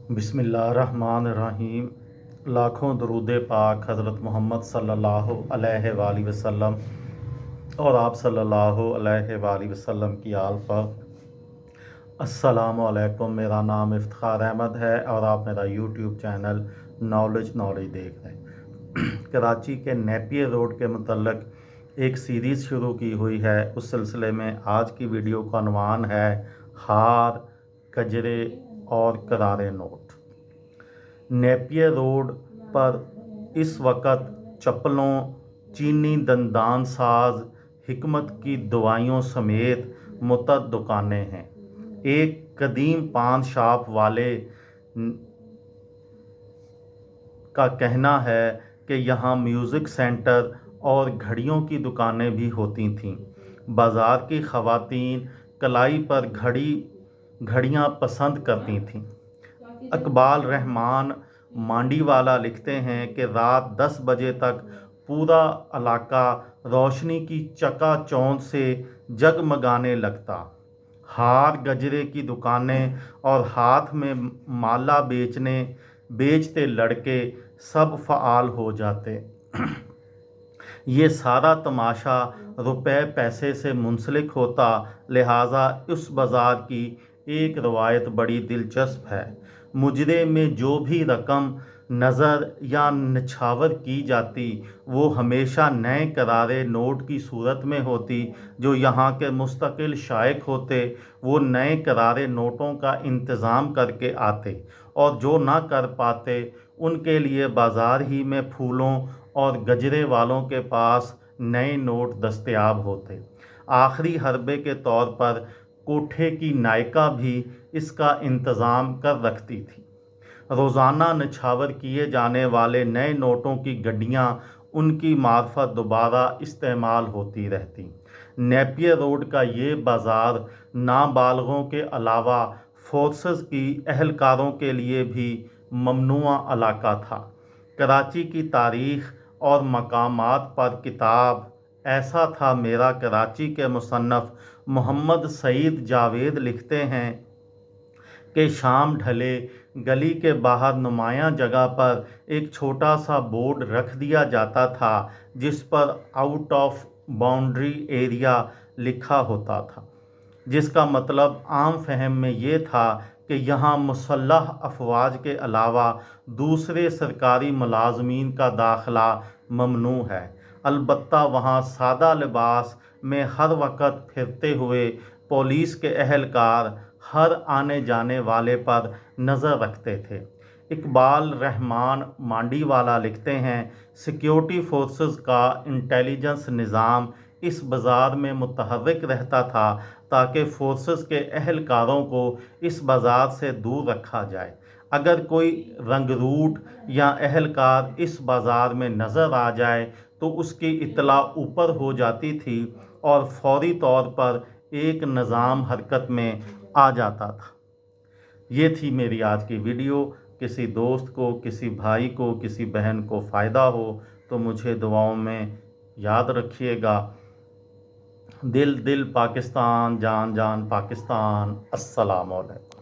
बिस्मिल्लाहिर्रहमानिर्रहीम। लाखों दरूद पाक हज़रत मोहम्मद सल्लल्लाहु अलैहि वालैहि वसल्लम और आप सल्लल्लाहु अलैहि वालैहि वसल्लम की आल पर। अस्सलामु अलैकुम। मेरा नाम इफ्तिखार अहमद है और आप मेरा यूट्यूब चैनल नॉलेज देख रहे हैं। कराची के नेपियर रोड के मुतल्लिक़ एक सीरीज़ शुरू की हुई है। उस सिलसिले में आज की वीडियो का उन्वान है हार, गजरे और करारे नोट। नेपियर रोड पर इस वक्त चप्पलों, चीनी दंदान साज, हिकमत की दवाइयों समेत मुतअद्दिद दुकानें हैं। एक कदीम पान शॉप वाले का कहना है कि यहाँ म्यूज़िक सेंटर और घड़ियों की दुकानें भी होती थीं। बाज़ार की ख़वातीन कलाई पर घड़ियाँ पसंद करती थीं। इकबाल रहमान मांडीवाला लिखते हैं कि रात 10 बजे तक पूरा इलाका रोशनी की चकाचौंध से जगमगाने लगता। हार गजरे की दुकानें और हाथ में माला बेचते लड़के सब फ़आल हो जाते। ये सारा तमाशा रुपए पैसे से मुंसलिक होता, लिहाजा उस बाज़ार की एक रवायत बड़ी दिलचस्प है। मुजरे में जो भी रकम नज़र या निछावर की जाती वो हमेशा नए करारे नोट की सूरत में होती। जो यहाँ के मुस्तकिल शाइक होते वो नए करारे नोटों का इंतज़ाम करके आते और जो ना कर पाते उनके लिए बाज़ार ही में फूलों और गजरे वालों के पास नए नोट दस्तयाब होते। आखिरी हरबे के तौर पर कोठे की नायका भी इसका इंतज़ाम कर रखती थी। रोज़ाना निछावर किए जाने वाले नए नोटों की गड्डियाँ उनकी मार्फत दोबारा इस्तेमाल होती रहती। नेपियर रोड का ये बाज़ार नाबालगों के अलावा फोर्सेस की एहलकारों के लिए भी ममनुआ इलाका था। कराची की तारीख़ और मकामात पर किताब ऐसा था मेरा कराची के मुसन्नफ़ मोहम्मद सईद जावेद लिखते हैं कि शाम ढले गली के बाहर नुमायां जगह पर एक छोटा सा बोर्ड रख दिया जाता था जिस पर आउट ऑफ बाउंड्री एरिया लिखा होता था, जिसका मतलब आम फहम में ये था कि यहाँ मुसल्लह अफवाज के अलावा दूसरे सरकारी मुलाजमीन का दाखिला ममनू है। अलबत्ता वहाँ सादा लिबास में हर वक्त फिरते हुए पुलिस के एहलकार हर आने जाने वाले पर नज़र रखते थे। इकबाल रहमान मांडीवाला लिखते हैं, सिक्योरिटी फोर्सेस का इंटेलिजेंस निज़ाम इस बाज़ार में मुतहर्रिक रहता था ताकि फोर्सेस के एहलकारों को इस बाज़ार से दूर रखा जाए। अगर कोई रंगरूट या एहलकार इस बाज़ार में नज़र आ जाए तो उसकी इत्तला ऊपर हो जाती थी और फौरी तौर पर एक निज़ाम हरकत में आ जाता था। ये थी मेरी आज की वीडियो। किसी दोस्त को, किसी भाई को, किसी बहन को फ़ायदा हो तो मुझे दुआओं में याद रखिएगा। दिल दिल पाकिस्तान, जान जान पाकिस्तान। अस्सलामु अलैकुम।